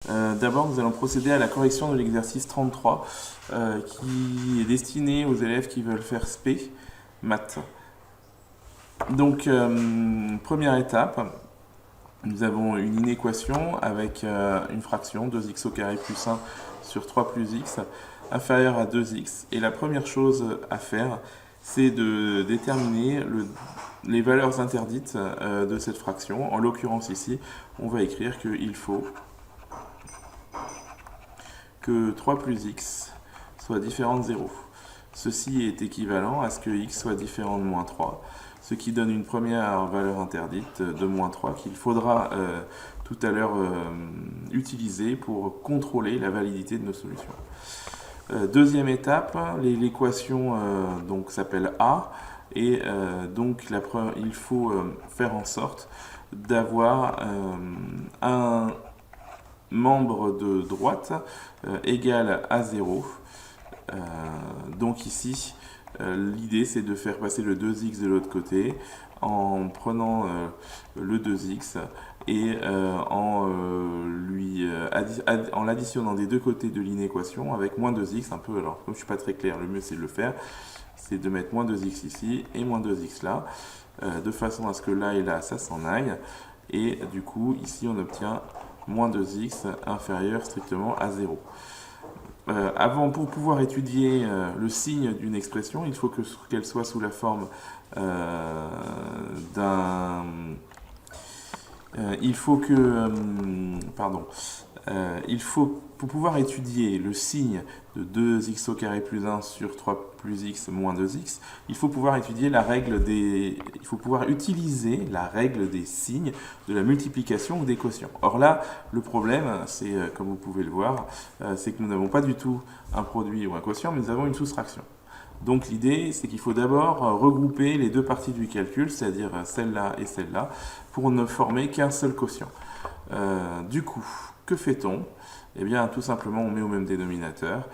D'abord, nous allons procéder à la correction de l'exercice 33 qui est destiné aux élèves qui veulent faire SP, maths. Donc, première étape, nous avons une inéquation avec une fraction, 2x au carré plus 1 sur 3 plus x, inférieur à 2x. Et la première chose à faire, c'est de déterminer les valeurs interdites de cette fraction. En l'occurrence ici, on va écrire qu'il faut que 3 plus x soit différent de 0. Ceci est équivalent à ce que x soit différent de moins 3, ce qui donne une première valeur interdite de moins 3 qu'il faudra tout à l'heure utiliser pour contrôler la validité de nos solutions. Deuxième étape, l'équation s'appelle A, et donc il faut faire en sorte d'avoir un membre de droite égal à 0. Donc ici, l'idée c'est de faire passer le 2x de l'autre côté en prenant le 2x et en l'additionnant des deux côtés de l'inéquation avec moins 2x. Un peu, alors comme je ne suis pas très clair, le mieux c'est de le faire, c'est de mettre moins 2x ici et moins 2x là, de façon à ce que là et là ça s'en aille, et du coup ici on obtient moins 2x inférieur strictement à 0. Pour pouvoir étudier le signe d'une expression, il faut qu'elle soit sous la forme pour pouvoir étudier le signe de 2x au carré plus 1 sur 3 plus x moins 2x, il faut pouvoir utiliser la règle des signes de la multiplication ou des quotients. Or là, le problème, c'est, comme vous pouvez le voir, c'est que nous n'avons pas du tout un produit ou un quotient, mais nous avons une soustraction. Donc l'idée, c'est qu'il faut d'abord regrouper les deux parties du calcul, c'est-à-dire celle-là et celle-là, pour ne former qu'un seul quotient. Du coup, que fait-on? Eh bien, tout simplement, on met au même dénominateur.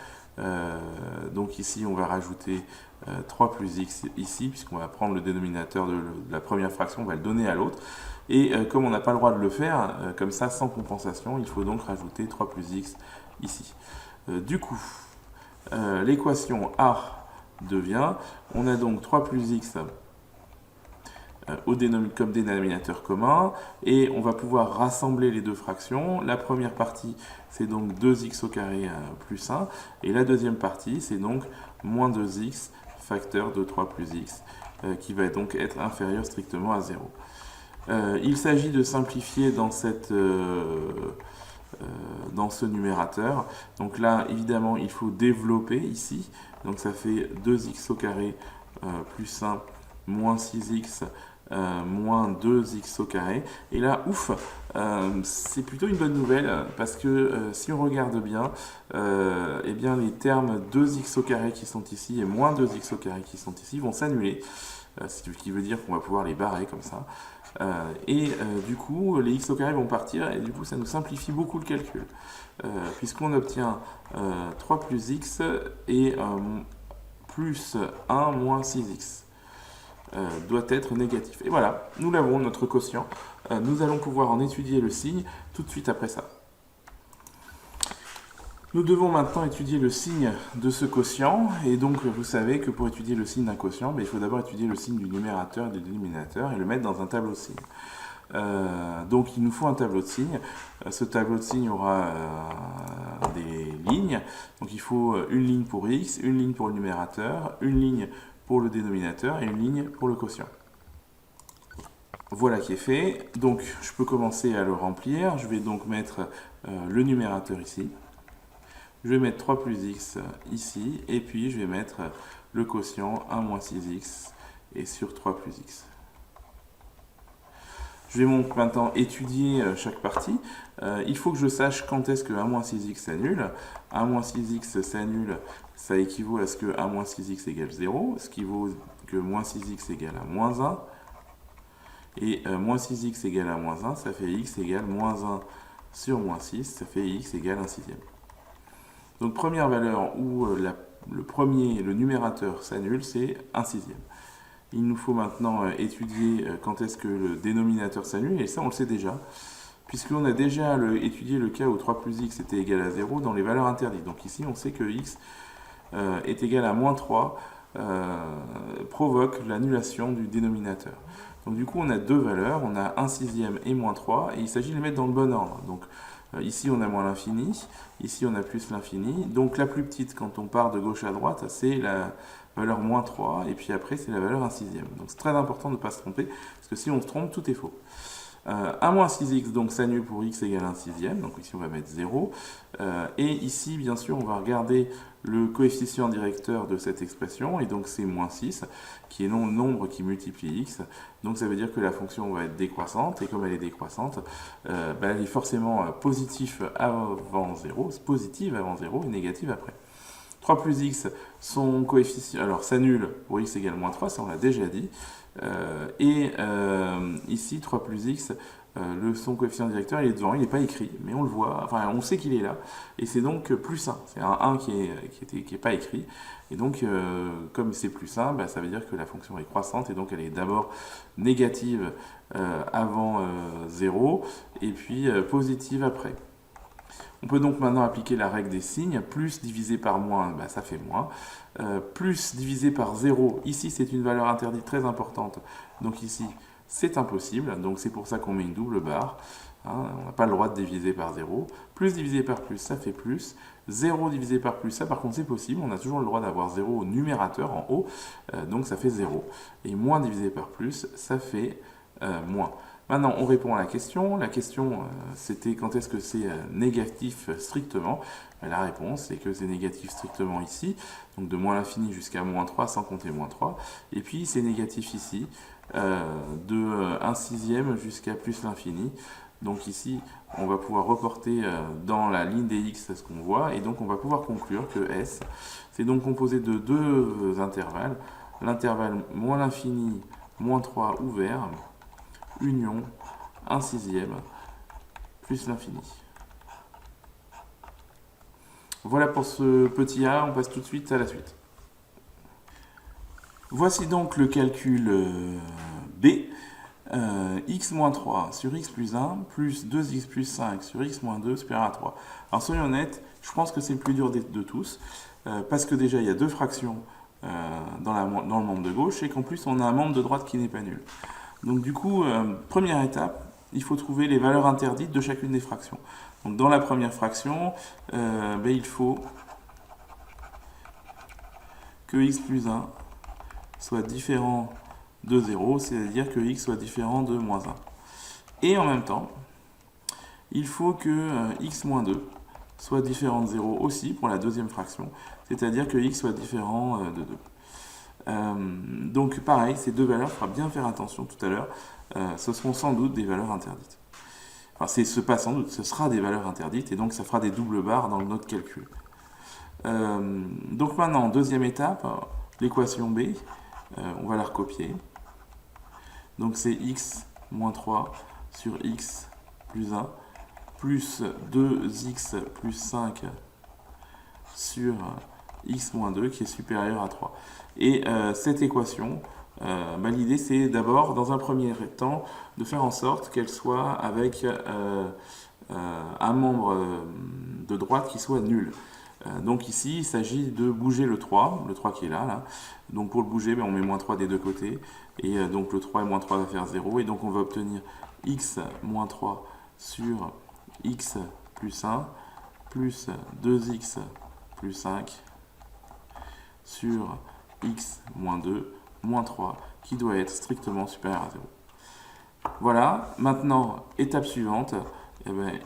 Donc ici, on va rajouter 3 plus x ici, puisqu'on va prendre le dénominateur de la première fraction, on va le donner à l'autre. Et comme on n'a pas le droit de le faire, comme ça, sans compensation, il faut donc rajouter 3 plus x ici. Du coup, l'équation A devient, on a donc 3 plus x comme dénominateur commun, et on va pouvoir rassembler les deux fractions. La première partie, c'est donc 2x au carré plus 1, et la deuxième partie, c'est donc moins 2x facteur de 3 plus x, qui va donc être inférieur strictement à 0. Il s'agit de simplifier dans ce numérateur. Donc là, évidemment, il faut développer ici. Donc ça fait 2x au carré plus 1 moins 6x moins 2x au carré. Et là, ouf, c'est plutôt une bonne nouvelle, parce que si on regarde bien, eh bien les termes 2x au carré qui sont ici et moins 2x au carré qui sont ici vont s'annuler, ce qui veut dire qu'on va pouvoir les barrer comme ça. Du coup, les x au carré vont partir, et du coup, ça nous simplifie beaucoup le calcul, puisqu'on obtient 3 plus x et plus 1 moins 6x. Doit être négatif. Et voilà, nous l'avons, notre quotient. Nous allons pouvoir en étudier le signe tout de suite après ça. Nous devons maintenant étudier le signe de ce quotient, et donc vous savez que pour étudier le signe d'un quotient, il faut d'abord étudier le signe du numérateur et du dénominateur et le mettre dans un tableau de signes. Donc il nous faut un tableau de signes. Ce tableau de signes aura des lignes. Donc il faut une ligne pour x, une ligne pour le numérateur, une ligne pour le dénominateur et une ligne pour le quotient. Voilà qui est fait. Donc je peux commencer à le remplir. Je vais donc mettre le numérateur ici. Je vais mettre 3 plus x ici. Et puis je vais mettre le quotient 1 moins 6x et sur 3 plus x. Je vais donc maintenant étudier chaque partie. Il faut que je sache quand est-ce que 1 moins 6x s'annule. 1 moins 6x s'annule, ça équivaut à ce que 1 moins 6x égale 0, ce qui vaut que moins 6x égale à moins 1. Et moins 6x égale à moins 1, ça fait x égale moins 1 sur moins 6, ça fait x égale 1 sixième. Donc première valeur où le numérateur s'annule, c'est 1 sixième. Il nous faut maintenant étudier quand est-ce que le dénominateur s'annule, et ça on le sait déjà, puisqu'on a déjà étudié le cas où 3 plus x était égal à 0 dans les valeurs interdites. Donc ici, on sait que x est égal à moins 3 provoque l'annulation du dénominateur. Donc du coup, on a deux valeurs, on a 1 sixième et moins 3, et il s'agit de les mettre dans le bon ordre. Donc ici, on a moins l'infini, ici, on a plus l'infini. Donc la plus petite, quand on part de gauche à droite, c'est la valeur moins 3, et puis après, c'est la valeur 1 sixième. Donc c'est très important de ne pas se tromper, parce que si on se trompe, tout est faux. 1 moins 6x, donc s'annule pour x égale 1 sixième, donc ici on va mettre 0. Et ici, bien sûr, on va regarder le coefficient directeur de cette expression, et donc c'est moins 6, qui est le nombre qui multiplie x. Donc ça veut dire que la fonction va être décroissante, et comme elle est décroissante, elle est forcément positive avant 0 et négative après. 3 plus x, son coefficient, alors s'annule pour x égale moins 3, ça on l'a déjà dit. Ici, 3 plus x, son coefficient directeur, il est devant, il n'est pas écrit, mais on le voit, enfin on sait qu'il est là, et c'est donc plus 1. C'est un 1 qui est pas écrit, et donc comme c'est plus 1, ça veut dire que la fonction est croissante, et donc elle est d'abord négative avant 0, et puis positive après. On peut donc maintenant appliquer la règle des signes. Plus divisé par moins, ça fait moins. Plus divisé par 0, ici c'est une valeur interdite très importante. Donc ici c'est impossible. Donc c'est pour ça qu'on met une double barre. On n'a pas le droit de diviser par 0. Plus divisé par plus, ça fait plus. 0 divisé par plus, ça par contre c'est possible. On a toujours le droit d'avoir 0 au numérateur en haut. Donc ça fait 0. Et moins divisé par plus, ça fait moins. Maintenant, on répond à la question. La question, c'était quand est-ce que c'est négatif strictement. La réponse, c'est que c'est négatif strictement ici, donc de moins l'infini jusqu'à moins 3, sans compter moins 3. Et puis, c'est négatif ici, de 1 sixième jusqu'à plus l'infini. Donc ici, on va pouvoir reporter dans la ligne des x ce qu'on voit, et donc on va pouvoir conclure que S, c'est donc composé de deux intervalles. L'intervalle moins l'infini, moins 3 ouvert, union 1 sixième plus l'infini. Voilà pour ce petit A, on passe tout de suite à la suite. Voici donc le calcul B. X-3 sur x plus 1 plus 2x plus 5 sur x moins 2 supérieur à 3. Alors soyons honnêtes, je pense que c'est le plus dur de tous, parce que déjà il y a deux fractions dans le membre de gauche, et qu'en plus on a un membre de droite qui n'est pas nul. Donc du coup, première étape, il faut trouver les valeurs interdites de chacune des fractions. Donc dans la première fraction, il faut que x plus 1 soit différent de 0, c'est-à-dire que x soit différent de moins 1. Et en même temps, il faut que x moins 2 soit différent de 0 aussi pour la deuxième fraction, c'est-à-dire que x soit différent de 2. Donc pareil, ces deux valeurs, il faudra bien faire attention tout à l'heure, ce seront sans doute des valeurs interdites. Enfin, pas sans doute, ce sera des valeurs interdites, et donc ça fera des doubles barres dans notre calcul. Donc maintenant, deuxième étape, l'équation B, on va la recopier. Donc c'est x moins 3 sur x plus 1 plus 2x plus 5 sur x moins 2 qui est supérieur à 3. Et cette équation, l'idée c'est d'abord, dans un premier temps, de faire en sorte qu'elle soit avec un membre de droite qui soit nul. Donc ici, il s'agit de bouger le 3 qui est là. Donc pour le bouger, on met moins 3 des deux côtés, et donc le 3 et moins 3 va faire 0, et donc on va obtenir x moins 3 sur x plus 1 plus 2x plus 5 sur x moins 2 moins 3 qui doit être strictement supérieur à 0. Voilà, maintenant, étape suivante,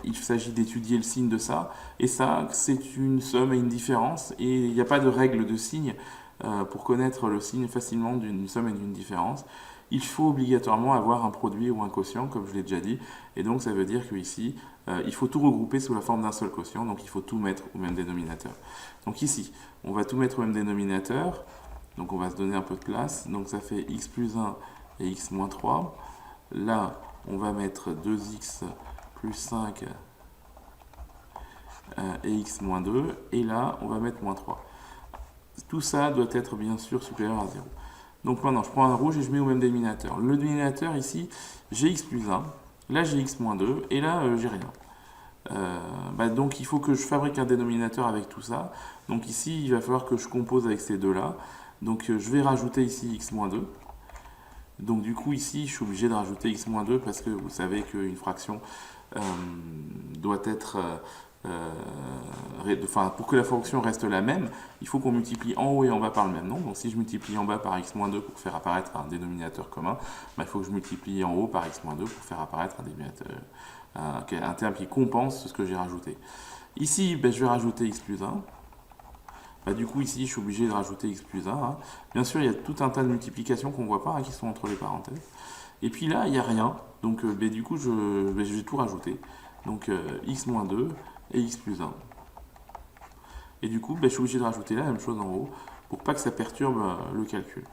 il s'agit d'étudier le signe de ça, et ça, c'est une somme et une différence, et il n'y a pas de règle de signe pour connaître le signe facilement d'une somme et d'une différence. Il faut obligatoirement avoir un produit ou un quotient, comme je l'ai déjà dit, et donc ça veut dire qu'ici, il faut tout regrouper sous la forme d'un seul quotient, donc il faut tout mettre au même dénominateur. Donc ici, on va tout mettre au même dénominateur, donc on va se donner un peu de place, donc ça fait x plus 1 et x moins 3. Là, on va mettre 2x plus 5 et x moins 2, et là, on va mettre moins 3. Tout ça doit être bien sûr supérieur à 0. Donc maintenant, je prends un rouge et je mets au même dénominateur. Le dénominateur ici, j'ai x plus 1, Là, j'ai x moins 2, et là, j'ai rien. Donc, il faut que je fabrique un dénominateur avec tout ça. Donc ici, il va falloir que je compose avec ces deux-là. Donc, je vais rajouter ici x moins 2. Donc du coup ici je suis obligé de rajouter x-2 parce que vous savez qu'une fraction doit être... pour que la fonction reste la même, il faut qu'on multiplie en haut et en bas par le même nombre. Donc si je multiplie en bas par x-2 pour faire apparaître un dénominateur commun, il faut que je multiplie en haut par x-2 pour faire apparaître un terme qui compense ce que j'ai rajouté. Ici, je vais rajouter x plus 1. Du coup, ici, je suis obligé de rajouter x plus 1. Hein. Bien sûr, il y a tout un tas de multiplications qu'on ne voit pas, hein, qui sont entre les parenthèses. Et puis là, il n'y a rien. Donc, du coup, je vais tout rajouter. Donc, x moins 2 et x plus 1. Et du coup, je suis obligé de rajouter la même chose en haut pour pas que ça perturbe le calcul.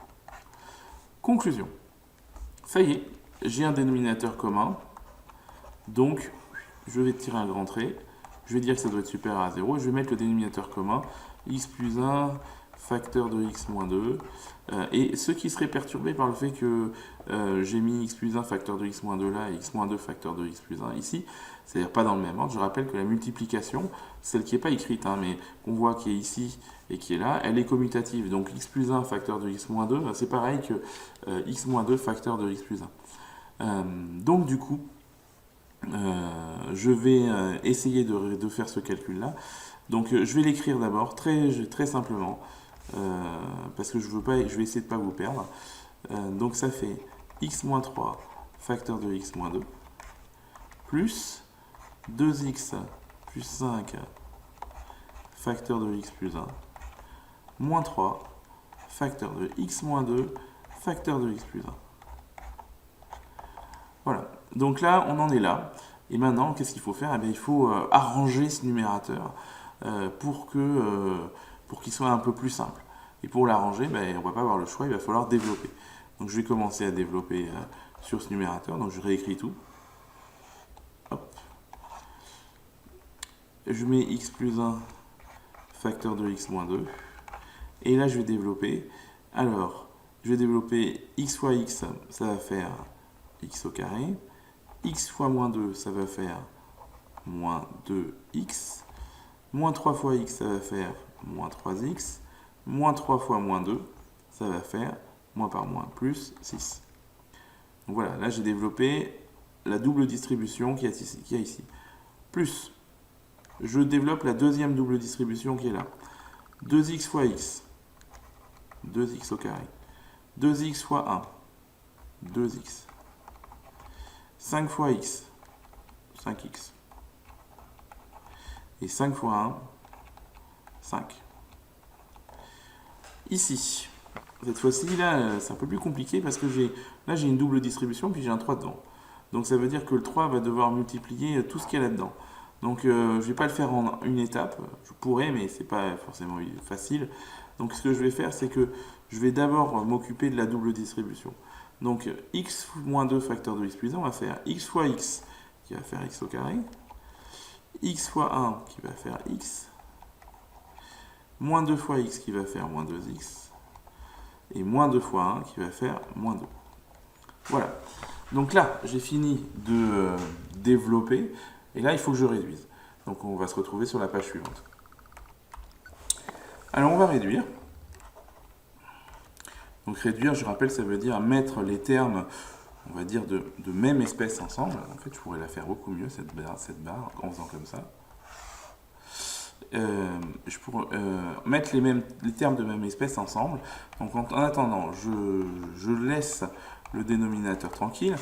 Conclusion. Ça y est, j'ai un dénominateur commun. Donc, je vais tirer un grand trait. Je vais dire que ça doit être supérieur à 0. Je vais mettre le dénominateur commun, x plus 1, facteur de x moins 2. Et ceux qui seraient perturbés par le fait que j'ai mis x plus 1 facteur de x moins 2 là et x moins 2 facteur de x plus 1 ici, c'est-à-dire pas dans le même ordre. Je rappelle que la multiplication, celle qui n'est pas écrite, hein, mais qu'on voit qui est ici et qui est là, elle est commutative. Donc x plus 1 facteur de x moins 2, c'est pareil que x moins 2 facteur de x plus 1. Donc du coup, je vais essayer de faire ce calcul-là. Donc je vais l'écrire d'abord très simplement, parce que je vais essayer de ne pas vous perdre. Donc ça fait x-3 facteur de x-2 plus 2x plus 5 facteur de x plus 1 moins 3 facteur de x-2 facteur de x plus 1. Voilà, donc là on en est là. Et maintenant, qu'est-ce qu'il faut faire? Il faut arranger ce numérateur pour qu'il soit un peu plus simple. Et pour l'arranger, on ne va pas avoir le choix, il va falloir développer. Donc je vais commencer à développer sur ce numérateur. Donc je réécris tout. Hop. Je mets x plus 1 facteur de x moins 2. Et là, je vais développer. Alors, je vais développer x fois x, ça va faire x au carré. X fois moins 2, ça va faire moins 2x. Moins 3 fois x, ça va faire moins 3x. Moins 3 fois moins 2, ça va faire moins par moins plus 6. Donc voilà, là j'ai développé la double distribution qu'il y a ici. Plus, je développe la deuxième double distribution qui est là. 2x fois x, 2x au carré. 2x fois 1, 2x. 5 fois x, 5x. Et 5 fois 1, 5. Ici, cette fois-ci, là, c'est un peu plus compliqué parce que j'ai une double distribution puis j'ai un 3 dedans. Donc ça veut dire que le 3 va devoir multiplier tout ce qu'il y a là-dedans. Donc je ne vais pas le faire en une étape. Je pourrais, mais ce n'est pas forcément facile. Donc ce que je vais faire, c'est que je vais d'abord m'occuper de la double distribution. Donc x moins 2 facteur de x plus 1, on va faire x fois x qui va faire x au carré, x fois 1 qui va faire x, moins 2 fois x qui va faire moins 2x, et moins 2 fois 1 qui va faire moins 2. Voilà. Donc là, j'ai fini de développer, et là, il faut que je réduise. Donc on va se retrouver sur la page suivante. Alors on va réduire. Donc réduire, je rappelle, ça veut dire mettre les termes, on va dire, de même espèce ensemble. En fait, je pourrais la faire beaucoup mieux, cette barre en faisant comme ça. Je pourrais mettre les termes de même espèce ensemble. Donc en attendant, je laisse le dénominateur tranquille.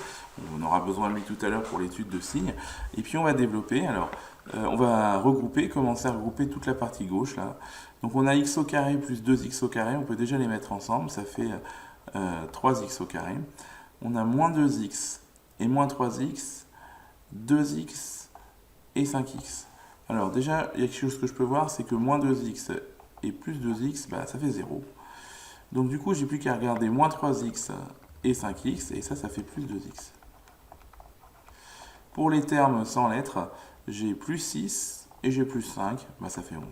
On aura besoin de lui tout à l'heure pour l'étude de signes. Et puis on va développer. Alors, on va commencer à regrouper toute la partie gauche là. Donc on a x au carré plus 2x au carré, on peut déjà les mettre ensemble, ça fait 3x au carré. On a moins 2x et moins 3x, 2x et 5x. Alors déjà, il y a quelque chose que je peux voir, c'est que moins 2x et plus 2x, ça fait 0. Donc du coup, j'ai plus qu'à regarder moins 3x et 5x, et ça fait plus 2x. Pour les termes sans lettres, j'ai plus 6 et j'ai plus 5, ça fait 11.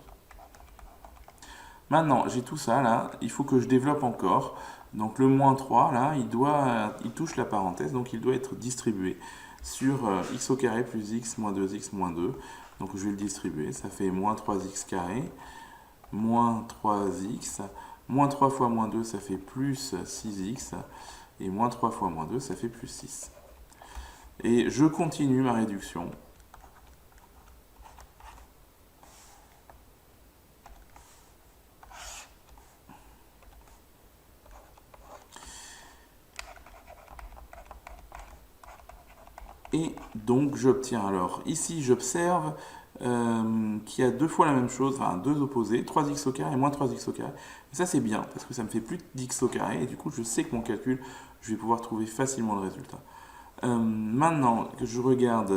Maintenant, j'ai tout ça là, il faut que je développe encore. Donc le moins 3 là, il touche la parenthèse, donc il doit être distribué. sur x au carré plus x moins 2x moins 2. Donc je vais le distribuer, ça fait moins 3x carré, moins 3x, moins 3 fois moins 2, ça fait plus 6x, et moins 3 fois moins 2, ça fait plus 6. Et je continue ma réduction. Et donc j'obtiens alors, ici j'observe qu'il y a deux fois la même chose, enfin deux opposés, 3x au carré et moins 3x au carré. Et ça c'est bien, parce que ça me fait plus d'x au carré, et du coup je sais que mon calcul, je vais pouvoir trouver facilement le résultat. Maintenant que je regarde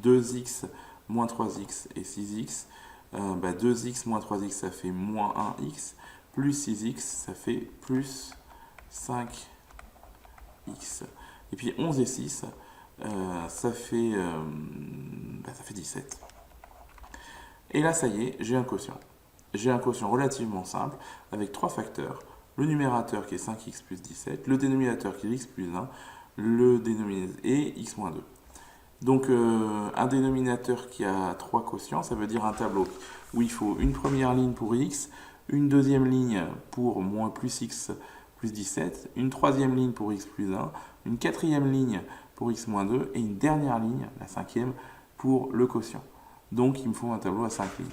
2x moins 3x et 6x, 2x moins 3x ça fait moins 1x, plus 6x ça fait plus 5x. Et puis 11 et 6, ça fait 17. Et là, ça y est, j'ai un quotient. J'ai un quotient relativement simple avec trois facteurs. Le numérateur qui est 5x plus 17, le dénominateur qui est x plus 1, le dénominateur et x moins 2. Donc un dénominateur qui a trois quotients, ça veut dire un tableau où il faut une première ligne pour x, une deuxième ligne pour moins plus x plus 17, une troisième ligne pour x plus 1, une quatrième ligne pour x moins 2 et une dernière ligne, la cinquième, pour le quotient. Donc il me faut un tableau à 5 lignes.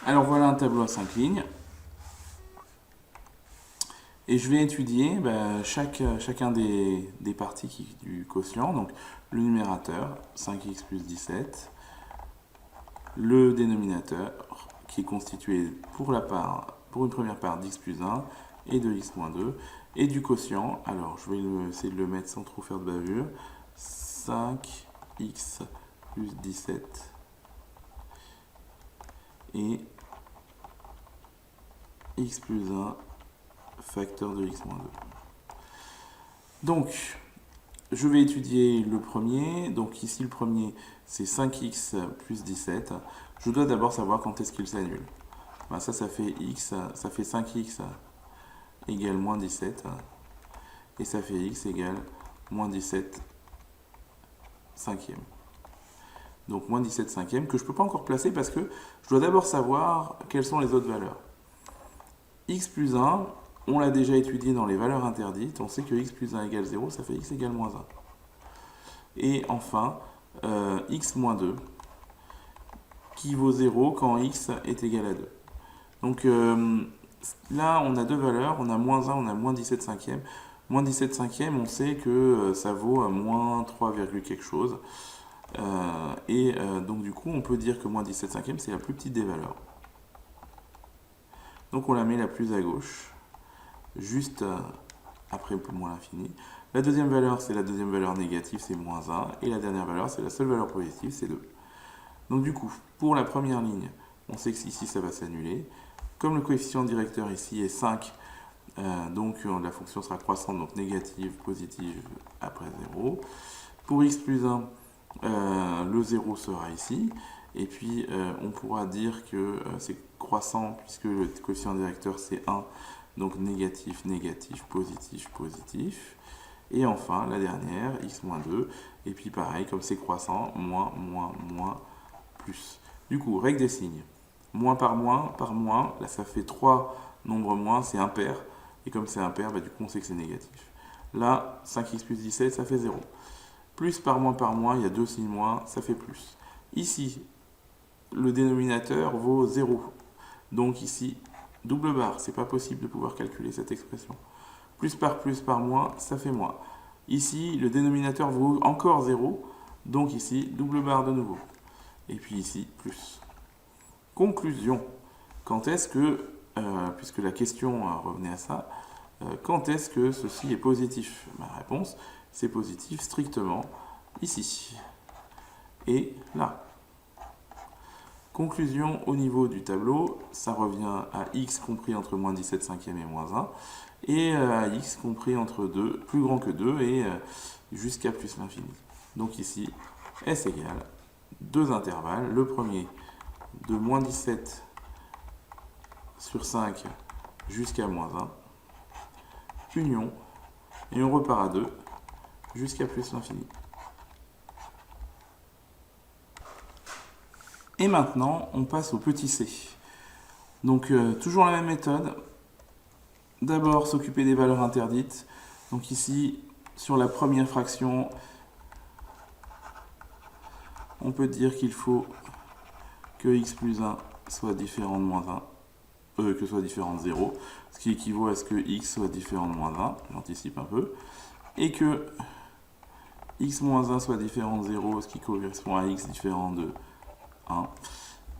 Alors voilà un tableau à 5 lignes. Et je vais étudier chacun des parties du quotient. Donc le numérateur, 5x plus 17. Le dénominateur, qui est constitué pour une première part d'x plus 1 et de x moins 2. Et du quotient, alors je vais essayer de le mettre sans trop faire de bavure. 5x plus 17 et x plus 1 facteur de x moins 2. Donc, je vais étudier le premier. Donc ici, le premier, c'est 5x plus 17. Je dois d'abord savoir quand est-ce qu'il s'annule. Ça fait x, ça fait 5x égale moins 17. Et ça fait x égale moins 17 cinquième. Donc moins 17 cinquième, que je ne peux pas encore placer parce que je dois d'abord savoir quelles sont les autres valeurs. X plus 1, on l'a déjà étudié dans les valeurs interdites. On sait que x plus 1 égale 0, ça fait x égale moins 1. Et enfin, x moins 2, qui vaut 0 quand x est égal à 2. Donc là, on a deux valeurs, on a moins 1, on a moins 17 cinquième. Moins 17 cinquième, on sait que ça vaut moins 3, quelque chose. Donc du coup, on peut dire que moins 17 cinquième, c'est la plus petite des valeurs. Donc on la met la plus à gauche, juste après moins l'infini. La deuxième valeur, c'est la deuxième valeur négative, c'est moins 1. Et la dernière valeur, c'est la seule valeur positive, c'est 2. Donc du coup, pour la première ligne, on sait que ici, ça va s'annuler. Comme le coefficient directeur ici est 5, donc la fonction sera croissante, donc négative, positive, après 0. Pour x plus 1, le 0 sera ici. Et puis, on pourra dire que c'est croissant, puisque le coefficient directeur, c'est 1. Donc négatif, négatif, positif, positif. Et enfin, la dernière, x moins 2. Et puis pareil, comme c'est croissant, moins, moins, moins, plus. Du coup, règle des signes. Moins, par moins, là ça fait 3 nombres moins, c'est impair. Et comme c'est impair, du coup on sait que c'est négatif. Là, 5x plus 17, ça fait 0. Plus par moins, il y a 2 signes moins, ça fait plus. Ici, le dénominateur vaut 0. Donc ici, double barre, c'est pas possible de pouvoir calculer cette expression. Plus par moins, ça fait moins. Ici, le dénominateur vaut encore 0. Donc ici, double barre de nouveau. Et puis ici, plus. Conclusion. Quand est-ce que, puisque la question revenait à ça, quand est-ce que ceci est positif? Ma réponse, c'est positif strictement ici. Et là. Conclusion au niveau du tableau, ça revient à x compris entre moins 17 cinquième et moins 1, et à x compris entre 2, plus grand que 2, et jusqu'à plus l'infini. Donc ici, s égale deux intervalles. Le premier, de moins 17 sur 5 jusqu'à moins 1, union, et on repart à 2, jusqu'à plus l'infini. Et maintenant, on passe au petit c. Donc, toujours la même méthode. D'abord, s'occuper des valeurs interdites. Donc ici, sur la première fraction, on peut dire qu'il faut que x plus 1 soit différent de moins 1, que soit différent de 0, ce qui équivaut à ce que x soit différent de moins 1, j'anticipe un peu, et que x moins 1 soit différent de 0, ce qui correspond à x différent de 1.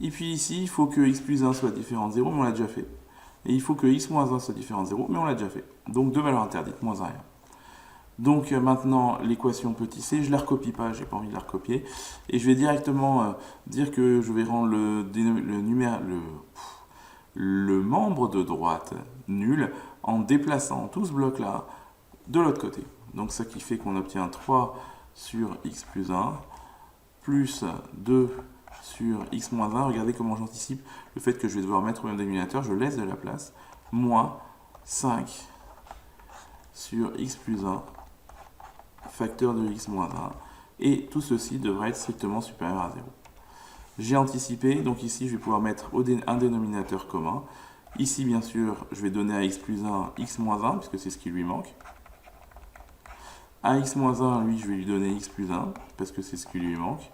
Et puis ici, il faut que x plus 1 soit différent de 0, mais on l'a déjà fait. Et il faut que x moins 1 soit différent de 0, mais on l'a déjà fait. Donc deux valeurs interdites, moins 1 et 1. Donc maintenant, l'équation petit c, je ne la recopie pas, j'ai pas envie de la recopier. Et je vais directement dire que je vais rendre le membre de droite nul en déplaçant tout ce bloc-là de l'autre côté. Donc ça qui fait qu'on obtient 3 sur x plus 1, plus 2 sur x moins 1. Regardez comment j'anticipe le fait que je vais devoir mettre au même dénominateur, je laisse de la place, moins 5 sur x plus 1 facteur de x moins 1, et tout ceci devrait être strictement supérieur à 0. J'ai anticipé, donc ici je vais pouvoir mettre un dénominateur commun. Ici bien sûr je vais donner à x plus 1 x moins 1, puisque c'est ce qui lui manque. À x moins 1, lui je vais lui donner x plus 1, parce que c'est ce qui lui manque.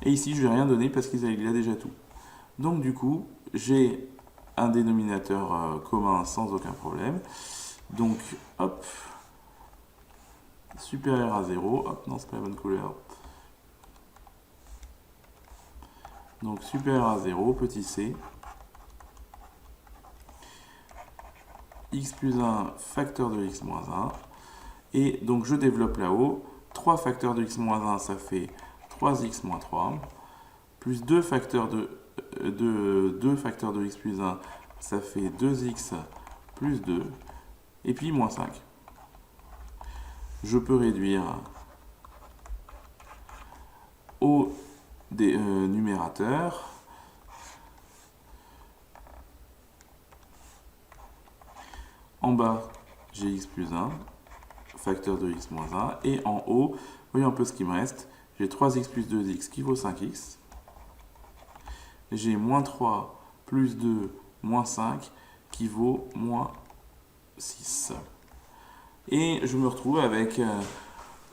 Et ici je ne vais rien donner parce qu'il a déjà tout. Donc du coup j'ai un dénominateur commun sans aucun problème. Donc hop, supérieur à 0, hop, non, c'est pas la bonne couleur. Donc supérieur à 0, petit c, x plus 1 facteur de x moins 1, et donc je développe là-haut, 3 facteurs de x moins 1, ça fait 3x moins 3, plus 2 facteurs de x plus 1, ça fait 2x plus 2, et puis moins 5. Je peux réduire au numérateur. En bas, j'ai x plus 1, facteur de x moins 1. Et en haut, voyez un peu ce qui me reste. J'ai 3x plus 2x qui vaut 5x. J'ai moins 3 plus 2 moins 5 qui vaut moins 6. Et je me retrouve avec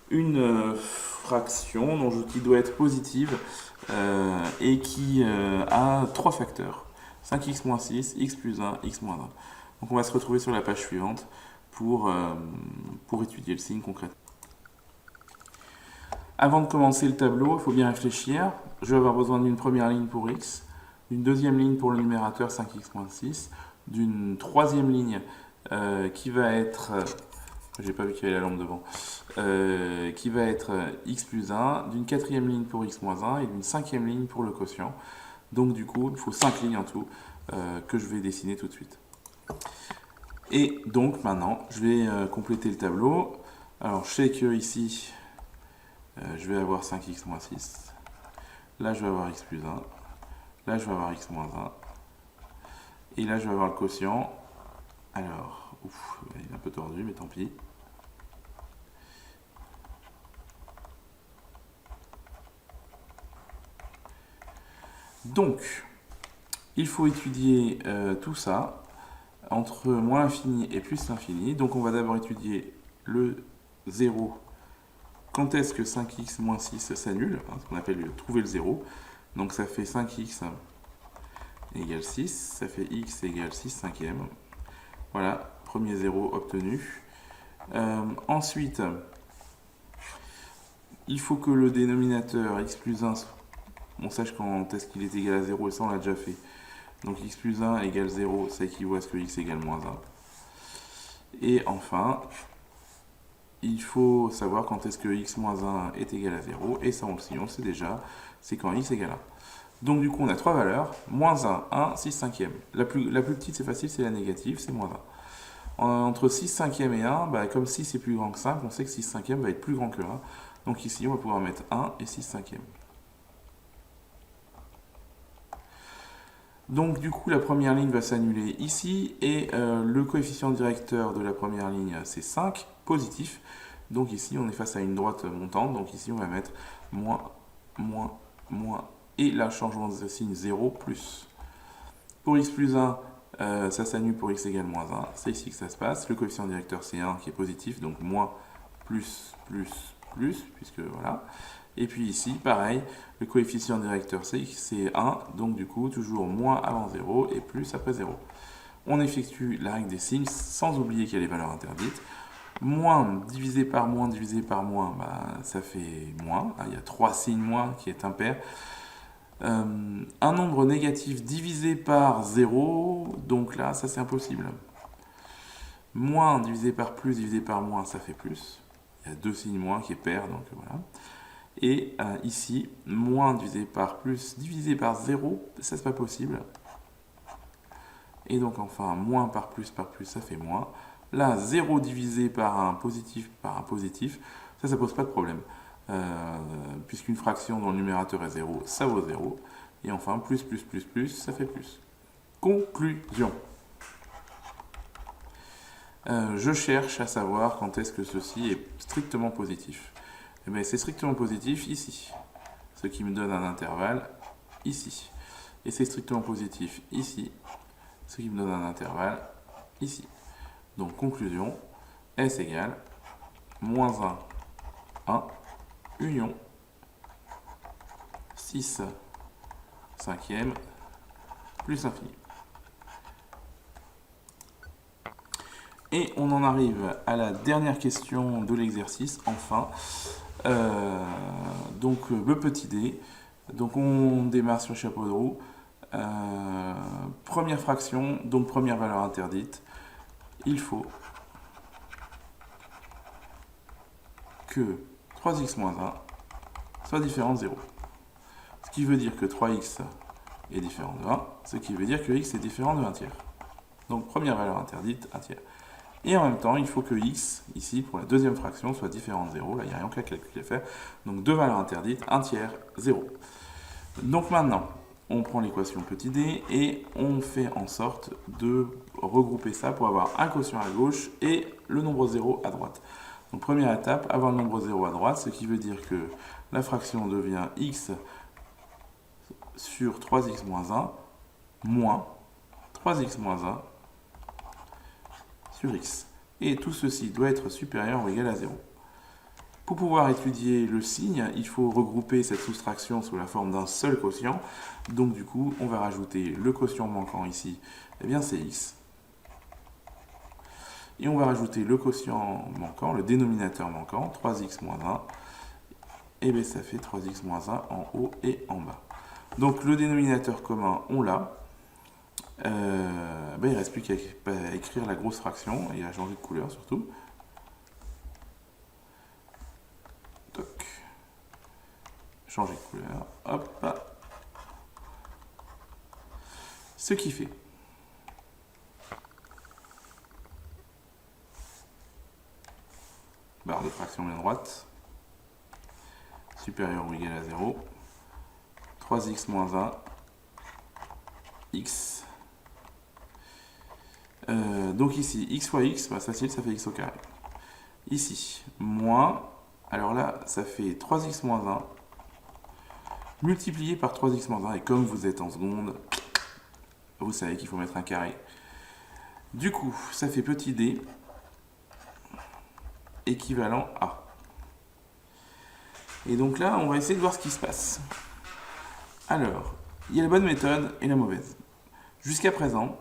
une fraction qui doit être positive et qui a 3 facteurs. 5x moins 6, x plus 1, x moins 1. Donc on va se retrouver sur la page suivante pour étudier le signe concrètement. Avant de commencer le tableau, il faut bien réfléchir. Je vais avoir besoin d'une première ligne pour x, d'une deuxième ligne pour le numérateur 5x moins 6, d'une troisième ligne qui va être... j'ai pas vu qu'il y avait la lampe devant. Qui va être x plus 1, d'une quatrième ligne pour x moins 1 et d'une cinquième ligne pour le quotient. Donc du coup, il faut 5 lignes en tout que je vais dessiner tout de suite. Et donc maintenant, je vais compléter le tableau. Alors je sais que ici, je vais avoir 5x moins 6. Là, je vais avoir x plus 1. Là, je vais avoir x moins 1. Et là, je vais avoir le quotient. Alors, il est un peu tordu, mais tant pis. Donc, il faut étudier tout ça entre moins l'infini et plus l'infini. Donc, on va d'abord étudier le 0. Quand est-ce que 5x moins 6 s'annule, ce qu'on appelle trouver le 0. Donc, ça fait 5x égale 6. Ça fait x égale 6 cinquième. Voilà, premier 0 obtenu. Ensuite, il faut que le dénominateur x plus 1, on sache quand est-ce qu'il est égal à 0, et ça on l'a déjà fait. Donc x plus 1 égale 0, ça équivaut à ce que x égale moins 1. Et enfin, il faut savoir quand est-ce que x moins 1 est égal à 0, et ça on le sait déjà, c'est quand x égale 1. Donc du coup on a trois valeurs, moins 1, 1, 6 cinquième. La plus petite c'est facile, c'est la négative, c'est moins 1. Entre 6 cinquième et 1, comme 6 est plus grand que 5, on sait que 6 cinquième va être plus grand que 1. Donc ici on va pouvoir mettre 1 et 6 cinquième. Donc du coup la première ligne va s'annuler ici et le coefficient directeur de la première ligne c'est 5. positif. Donc ici, on est face à une droite montante. Donc ici, on va mettre moins, moins, moins. Et là, changement de signe 0, plus. Pour x plus 1, ça s'annule pour x égale moins 1. C'est ici que ça se passe. Le coefficient directeur, c'est 1 qui est positif. Donc moins, plus, plus, plus, puisque voilà. Et puis ici, pareil, le coefficient directeur, c'est 1. Donc du coup, toujours moins avant 0 et plus après 0. On effectue la règle des signes, sans oublier qu'il y a les valeurs interdites. Moins divisé par moins, bah, ça fait moins. Il y a 3 signes moins qui est impair. Un nombre négatif divisé par 0, donc là, ça c'est impossible. Moins divisé par plus, divisé par moins, ça fait plus. Il y a 2 signes moins qui est pair, donc voilà. Et ici, moins divisé par plus, divisé par 0, ça c'est pas possible. Et donc enfin, moins par plus, ça fait moins. Là, 0 divisé par un positif, ça pose pas de problème. Puisqu'une fraction dont le numérateur est 0, ça vaut 0. Et enfin, plus, ça fait plus. Conclusion. Je cherche à savoir quand est-ce que ceci est strictement positif. Et bien, c'est strictement positif ici. Ce qui me donne un intervalle ici. Et c'est strictement positif ici. Ce qui me donne un intervalle ici. Donc, conclusion, S égale moins 1, union 6 cinquième plus infini. Et on en arrive à la dernière question de l'exercice, enfin. Donc le petit dé. Donc on démarre sur le chapeau de roue. Première fraction, donc première valeur interdite. Il faut que 3x moins 1 soit différent de 0. Ce qui veut dire que 3x est différent de 1, ce qui veut dire que x est différent de 1 tiers. Donc première valeur interdite, 1 tiers. Et en même temps, il faut que x, ici, pour la deuxième fraction, soit différent de 0. Là, il n'y a rien qu'à calculer à faire. Donc deux valeurs interdites, 1 tiers, 0. Donc maintenant, on prend l'équation petit d et on fait en sorte de regrouper ça pour avoir un quotient à gauche et le nombre 0 à droite. Donc première étape, avoir le nombre 0 à droite, ce qui veut dire que la fraction devient x sur 3x moins 1 moins 3x moins 1 sur x. Et tout ceci doit être supérieur ou égal à 0. Pour pouvoir étudier le signe, il faut regrouper cette soustraction sous la forme d'un seul quotient. Donc du coup, on va rajouter le quotient manquant ici, eh bien c'est x. Et on va rajouter le quotient manquant, le dénominateur manquant, 3x moins 1. Et bien ça fait 3x moins 1 en haut et en bas. Donc le dénominateur commun, on l'a. Il ne reste plus qu'à écrire la grosse fraction et à changer de couleur surtout. Toc. Changer de couleur. Hop. Ce qui fait barre de fraction main droite supérieur ou égal à 0. 3x moins 1 x. Donc ici, x fois x, bah, facile, ça fait x au carré. Ici, moins, alors là, ça fait 3x moins 1 multiplié par 3x moins 1. Et comme vous êtes en seconde, vous savez qu'il faut mettre un carré. Du coup, ça fait petit d équivalent à. Et donc là, on va essayer de voir ce qui se passe. Alors, il y a la bonne méthode et la mauvaise. Jusqu'à présent,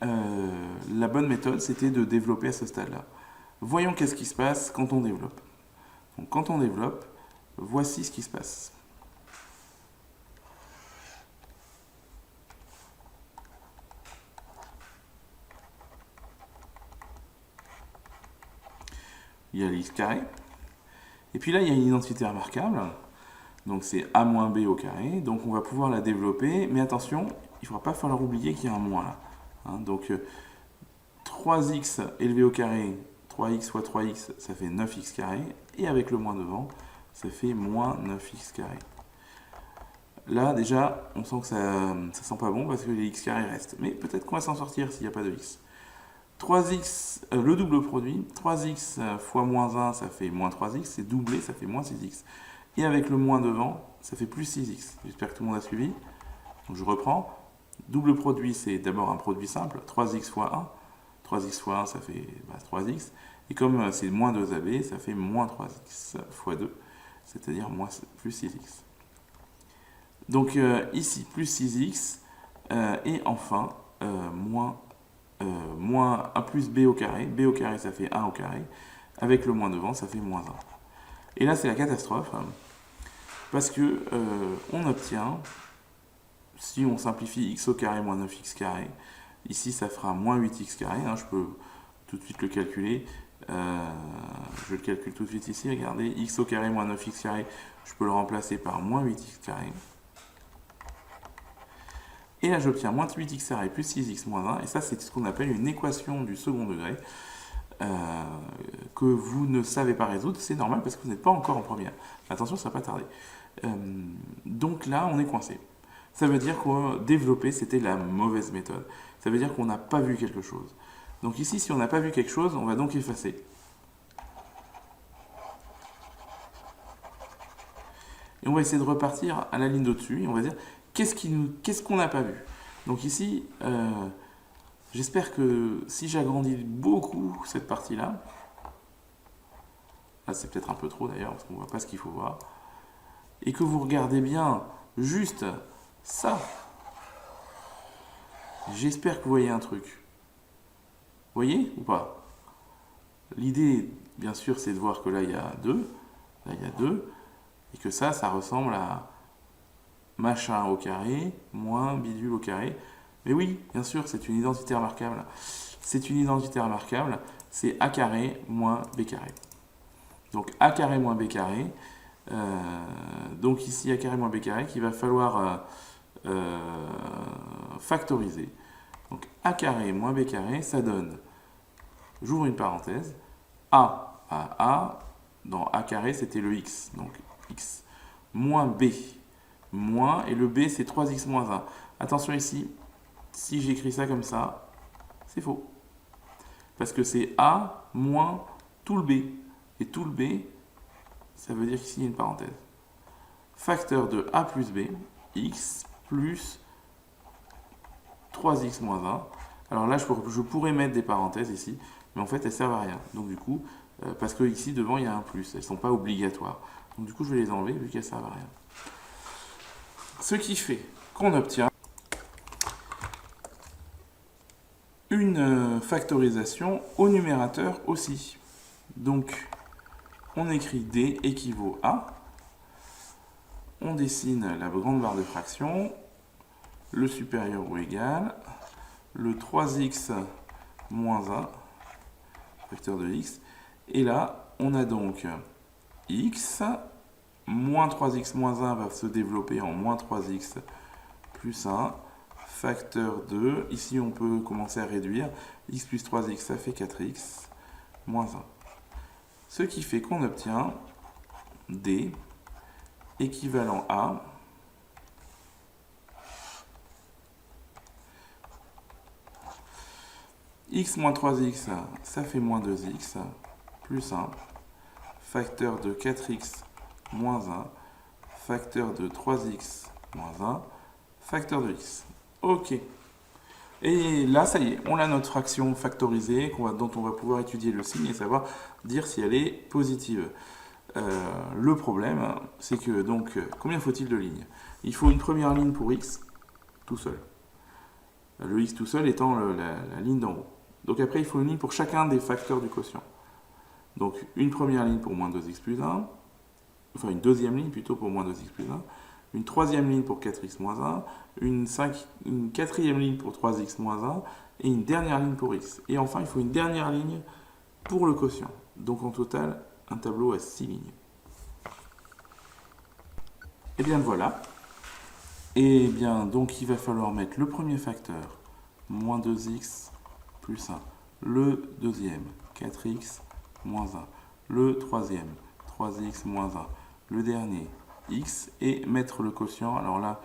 la bonne méthode, c'était de développer à ce stade-là. Voyons qu'est-ce qui se passe quand on développe. Donc, quand on développe, voici ce qui se passe. Il y a l'x carré. Et puis là, il y a une identité remarquable. Donc c'est a moins b au carré. Donc on va pouvoir la développer. Mais attention, il ne faudra pas falloir oublier qu'il y a un moins là. Donc 3x élevé au carré, 3x fois 3x, ça fait 9x carré. Et avec le moins devant, ça fait moins 9x carré. Là déjà, on sent que ça sent pas bon parce que les x carrés restent. Mais peut-être qu'on va s'en sortir s'il n'y a pas de x. le double produit, 3x fois moins 1, ça fait moins 3x, et doublé, ça fait moins 6x. Et avec le moins devant, ça fait plus 6x. J'espère que tout le monde a suivi. Donc je reprends. Double produit, c'est d'abord un produit simple, 3x fois 1. 3x fois 1, ça fait 3x. Et comme c'est moins 2ab, ça fait moins 3x fois 2, c'est-à-dire plus 6x. Donc ici, plus 6x, et enfin, moins 1 plus b au carré. B au carré, ça fait 1 au carré. Avec le moins devant, ça fait moins 1. Et là, c'est la catastrophe, parce que on obtient, si on simplifie x au carré moins 9x carré, ici, ça fera moins 8x carré. Je peux tout de suite le calculer. Je le calcule tout de suite ici. Regardez, x au carré moins 9x carré, je peux le remplacer par moins 8x carré. Et là, j'obtiens moins 8x carré plus 6x moins 1. Et ça, c'est ce qu'on appelle une équation du second degré que vous ne savez pas résoudre. C'est normal parce que vous n'êtes pas encore en première. Attention, ça ne va pas tarder. Donc là, on est coincé. Ça veut dire que développer, c'était la mauvaise méthode. Ça veut dire qu'on n'a pas vu quelque chose. Donc ici, si on n'a pas vu quelque chose, on va donc effacer. Et on va essayer de repartir à la ligne d'au-dessus. Et on va dire, qu'est-ce qu'on n'a pas vu? Donc ici, j'espère que si j'agrandis beaucoup cette partie-là, là c'est peut-être un peu trop d'ailleurs, parce qu'on ne voit pas ce qu'il faut voir, et que vous regardez bien juste ça, j'espère que vous voyez un truc. Vous voyez ou pas? L'idée, bien sûr, c'est de voir que là, il y a 2, là, il y a 2, et que ça ressemble à machin au carré, moins bidule au carré. Mais oui, bien sûr, c'est une identité remarquable. C'est une identité remarquable, c'est a carré moins b carré. Donc a carré moins b carré. Donc ici a carré moins b carré qu'il va falloir factoriser. Donc a carré moins b carré, ça donne, j'ouvre une parenthèse, a, dans a carré c'était le x, donc x, moins b, moins, et le b c'est 3x moins 1. Attention ici, si j'écris ça comme ça, c'est faux. Parce que c'est a moins tout le b. Et tout le b, ça veut dire qu'ici il y a une parenthèse. Facteur de a plus b, x plus 3x moins 1. Alors là, je pourrais mettre des parenthèses ici, mais en fait, elles ne servent à rien. Donc du coup, parce que ici, devant, il y a un plus. Elles ne sont pas obligatoires. Donc du coup, je vais les enlever vu qu'elles ne servent à rien. Ce qui fait qu'on obtient une factorisation au numérateur aussi. Donc, on écrit D équivaut à, on dessine la grande barre de fraction, le supérieur ou égal, le 3x moins 1, facteur de x, et là, on a donc x, moins 3x moins 1 va se développer en moins 3x plus 1, facteur de, ici on peut commencer à réduire, x plus 3x ça fait 4x, moins 1. Ce qui fait qu'on obtient D équivalent à x moins 3x, ça fait moins 2x, plus 1, facteur de 4x moins 1, facteur de 3x moins 1, facteur de x. Ok. Et là, ça y est, on a notre fraction factorisée dont on va pouvoir étudier le signe et savoir dire si elle est positive. Le problème, c'est que donc, combien faut-il de lignes? Il faut une première ligne pour x tout seul. Le x tout seul étant la ligne d'en haut. Donc après, il faut une ligne pour chacun des facteurs du quotient. Donc une première ligne pour moins 2x plus 1, enfin une deuxième ligne plutôt pour moins 2x plus 1, une troisième ligne pour 4x moins 1, une quatrième ligne pour 3x moins 1, et une dernière ligne pour x. Et enfin, il faut une dernière ligne pour le quotient. Donc en total, un tableau à 6 lignes. Et bien voilà. Et bien donc il va falloir mettre le premier facteur, moins 2x plus 1, le deuxième, 4x moins 1, le troisième, 3x moins 1, le dernier, x, et mettre le quotient. Alors là,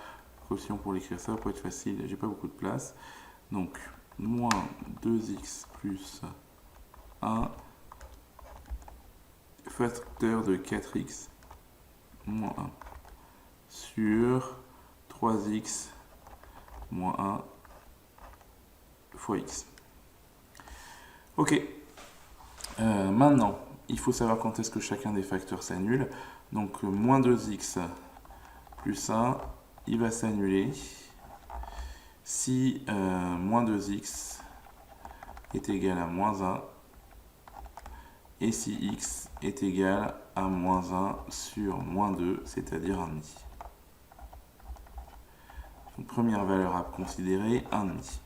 quotient pour l'écrire ça peut être facile, j'ai pas beaucoup de place. Donc moins 2x plus 1 facteur de 4x moins 1 sur 3x moins 1 fois x. Ok. Maintenant, il faut savoir quand est-ce que chacun des facteurs s'annule. Donc, moins 2x plus 1, il va s'annuler si moins 2x est égal à moins 1 et si x est égal à moins 1 sur moins 2, c'est-à-dire 1,5. Donc, première valeur à considérer, 1,5.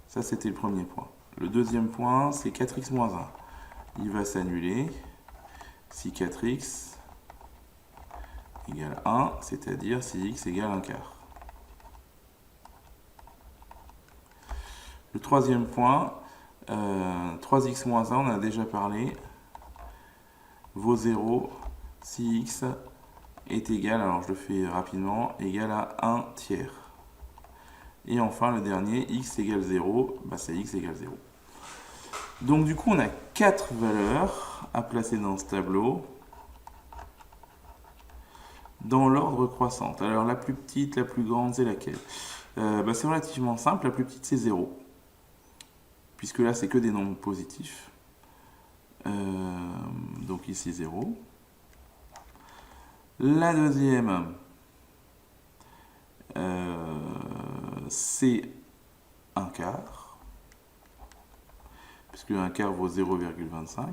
Ça, c'était le premier point. Le deuxième point, c'est 4x moins 1. Il va s'annuler si 4x égale 1, c'est-à-dire si x égale 1 quart. Le troisième point, 3x moins 1, on en a déjà parlé, vaut 0 si x est égal, alors je le fais rapidement, égal à 1 tiers. Et enfin, le dernier, x égale 0, bah c'est x égale 0. Donc du coup, on a 4 valeurs à placer dans ce tableau dans l'ordre croissant. Alors la plus petite, la plus grande, c'est laquelle? C'est relativement simple, la plus petite c'est 0. Puisque là, c'est que des nombres positifs. Donc ici 0. La deuxième, c'est 1 quart. Puisque 1 quart vaut 0,25.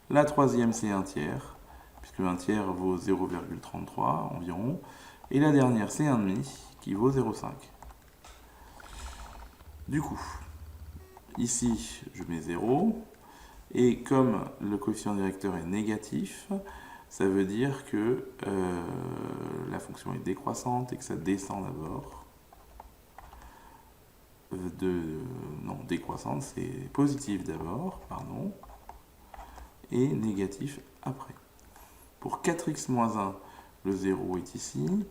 La troisième, c'est 1 tiers. Puisque 1 tiers vaut 0,33 environ. Et la dernière, c'est 1,5 qui vaut 0,5. Du coup, ici, je mets 0. Et comme le coefficient directeur est négatif, ça veut dire que la fonction est décroissante et que ça descend d'abord. Non, décroissante, c'est positif d'abord, pardon, et négatif après. Pour 4x moins 1, le 0 est ici,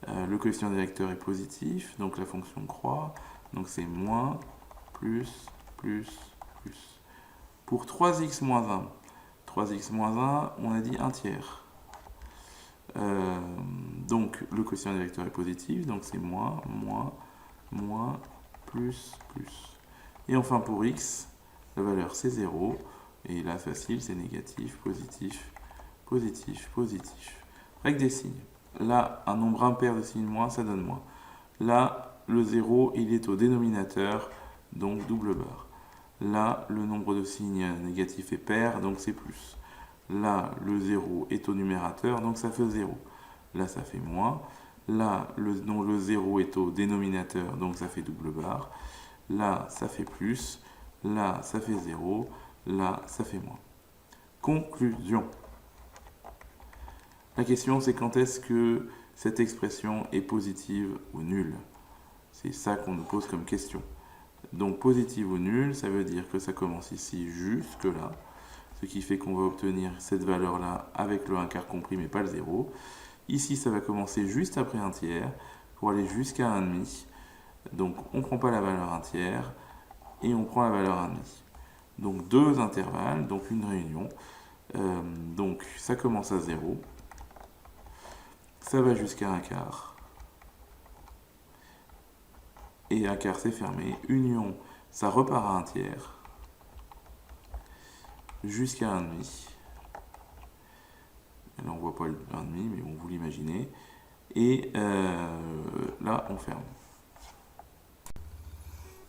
le coefficient directeur est positif, donc la fonction croît, donc c'est moins, plus, plus, plus. Pour 3x moins 1, 3x moins 1, on a dit 1 tiers. Donc le coefficient directeur est positif, donc c'est moins, moins, moins, plus, plus. Et enfin pour x, la valeur c'est 0, et là facile, c'est négatif, positif, positif, positif. Avec des signes. Là, un nombre impair de signes moins, ça donne moins. Là, le 0, il est au dénominateur, donc double barre. Là, le nombre de signes négatifs est pair, donc c'est plus. Là, le 0 est au numérateur, donc ça fait 0. Là, ça fait moins. Là, le 0 est au dénominateur, donc ça fait double barre. Là, ça fait plus. Là, ça fait 0. Là, ça fait moins. Conclusion. La question, c'est quand est-ce que cette expression est positive ou nulle? C'est ça qu'on nous pose comme question. Donc, positive ou nulle, ça veut dire que ça commence ici jusque là. Ce qui fait qu'on va obtenir cette valeur-là avec le 1 quart compris, mais pas le 0. Ici, ça va commencer juste après 1 tiers pour aller jusqu'à 1,5. Donc, on ne prend pas la valeur 1 tiers et on prend la valeur 1,5. Donc, deux intervalles, donc une réunion. Donc, ça commence à 0. Ça va jusqu'à 1 quart. Et 1 quart, c'est fermé. Union, ça repart à 1 tiers. Jusqu'à 1,5. Là, on ne voit pas le 1,5, mais bon, vous l'imaginez. Et là, on ferme.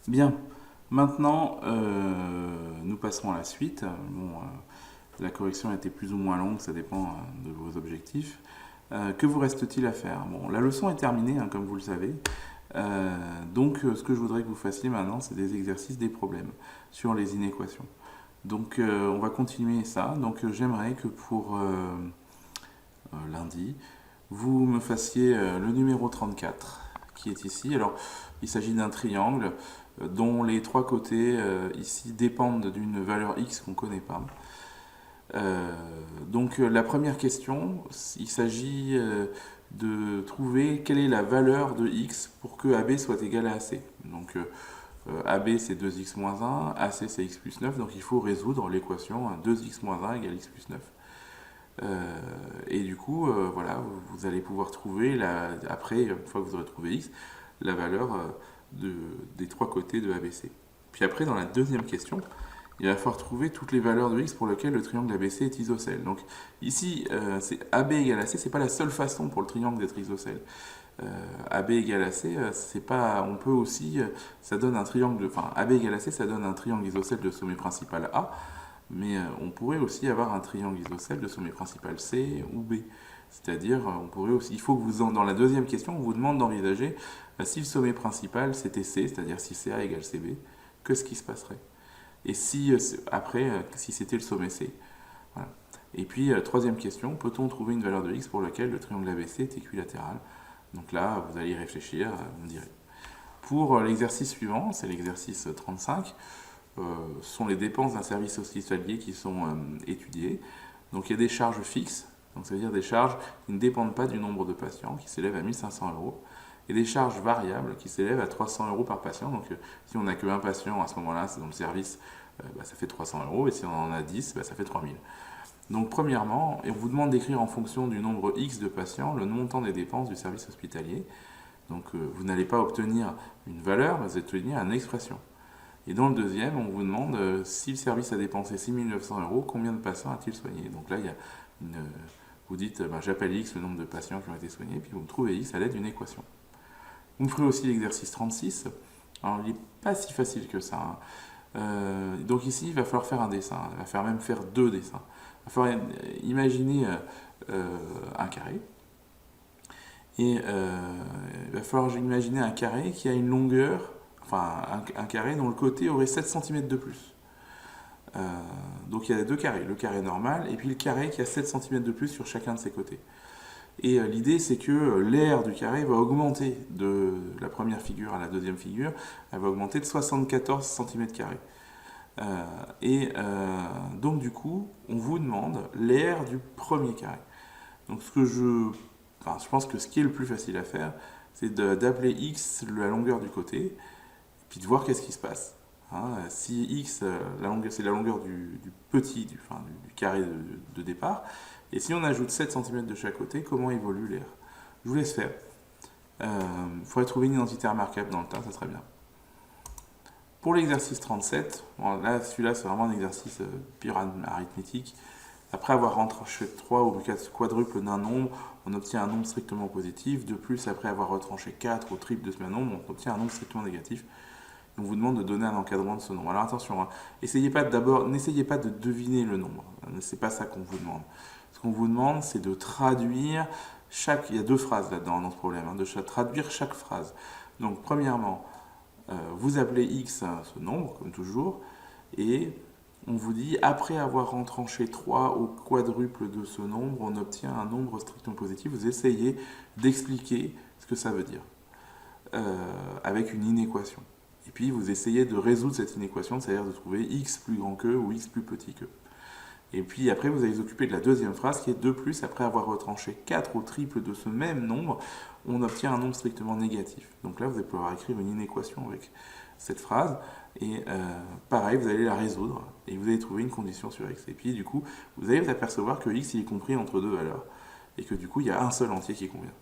Bien. Maintenant, nous passerons à la suite. Bon, la correction a été plus ou moins longue, ça dépend de vos objectifs. Que vous reste-t-il à faire? Bon, la leçon est terminée, hein, comme vous le savez. Donc, ce que je voudrais que vous fassiez maintenant, c'est des exercices, des problèmes sur les inéquations. Donc, on va continuer ça. Donc, j'aimerais que pour lundi, vous me fassiez le numéro 34 qui est ici. Alors, il s'agit d'un triangle dont les trois côtés ici dépendent d'une valeur x qu'on ne connaît pas. Donc, la première question, il s'agit de trouver quelle est la valeur de x pour que AB soit égal à AC. Donc, AB c'est 2x moins 1, AC c'est x plus 9, donc il faut résoudre l'équation 2x moins 1 égale x plus 9. Et du coup, voilà, vous allez pouvoir trouver, après, une fois que vous aurez trouvé x, la valeur des trois côtés de ABC. Puis après, dans la deuxième question, il va falloir trouver toutes les valeurs de x pour lesquelles le triangle ABC est isocèle. Donc ici, c'est AB égale AC, c'est pas la seule façon pour le triangle d'être isocèle. AB égale AC, c'est pas, on peut aussi, ça donne un triangle, enfin AB égale AC, ça donne un triangle isocèle de sommet principal A, mais on pourrait aussi avoir un triangle isocèle de sommet principal C ou B. C'est-à-dire, on pourrait aussi, il faut que vous, dans la deuxième question, on vous demande d'envisager si le sommet principal c'était C, c'est-à-dire si CA égale CB, qu'est-ce qui se passerait? Et si après, si c'était le sommet C. Voilà. Et puis, troisième question, peut-on trouver une valeur de x pour laquelle le triangle ABC est équilatéral? Donc là, vous allez y réfléchir, vous me direz. Pour l'exercice suivant, c'est l'exercice 35, sont les dépenses d'un service hospitalier qui sont étudiées. Donc il y a des charges fixes, donc ça veut dire des charges qui ne dépendent pas du nombre de patients, qui s'élèvent à 1500 euros, et des charges variables qui s'élèvent à 300 euros par patient. Donc si on n'a qu'un patient à ce moment-là, c'est dans le service, ça fait 300 euros, et si on en a 10, ça fait 3000. Donc premièrement, on vous demande d'écrire en fonction du nombre X de patients le montant des dépenses du service hospitalier. Donc vous n'allez pas obtenir une valeur, vous allez obtenir une expression. Et dans le deuxième, on vous demande si le service a dépensé 6 900 euros, combien de patients a-t-il soigné? Donc là, il y a vous dites j'appelle X le nombre de patients qui ont été soignés, puis vous trouvez X à l'aide d'une équation. Vous ferez aussi l'exercice 36. Alors il n'est pas si facile que ça. Donc ici, il va falloir faire un dessin. Il va falloir même faire deux dessins. Il va falloir imaginer un carré. Et il va falloir imaginer un carré qui a une longueur, enfin un carré dont le côté aurait 7 cm de plus. Donc il y a deux carrés, le carré normal et puis le carré qui a 7 cm de plus sur chacun de ses côtés. Et l'idée c'est que l'aire du carré va augmenter de la première figure à la deuxième figure, elle va augmenter de 74 cm². Donc du coup, on vous demande l'aire du premier carré. Donc je pense que ce qui est le plus facile à faire, c'est d'appeler x la longueur du côté, et puis de voir qu'est-ce qui se passe. Si x, c'est la longueur du carré de départ, et si on ajoute 7 cm de chaque côté, comment évolue l'aire? Je vous laisse faire. Il faudrait trouver une identité remarquable dans le tas, ça serait bien. Pour l'exercice 37, là, celui-là, c'est vraiment un exercice pure arithmétique. Après avoir retranché 3 ou 4 quadruples d'un nombre, on obtient un nombre strictement positif. De plus, après avoir retranché 4 au triple de ce même nombre, on obtient un nombre strictement négatif. On vous demande de donner un encadrement de ce nombre. Alors attention, n'essayez pas de deviner le nombre. C'est pas ça qu'on vous demande. Ce qu'on vous demande, c'est de traduire il y a deux phrases là-dedans dans ce problème, de traduire chaque phrase. Donc premièrement, vous appelez x ce nombre, comme toujours, et on vous dit, après avoir retranché 3 au quadruple de ce nombre, on obtient un nombre strictement positif. Vous essayez d'expliquer ce que ça veut dire avec une inéquation. Et puis vous essayez de résoudre cette inéquation, c'est-à-dire de trouver x plus grand que ou x plus petit que. Et puis après, vous allez vous occuper de la deuxième phrase qui est de plus, après avoir retranché 4 au triple de ce même nombre, on obtient un nombre strictement négatif. Donc là, vous allez pouvoir écrire une inéquation avec cette phrase. Et pareil, vous allez la résoudre et vous allez trouver une condition sur x. Et puis du coup, vous allez vous apercevoir que x il est compris entre deux valeurs et que du coup, il y a un seul entier qui convient.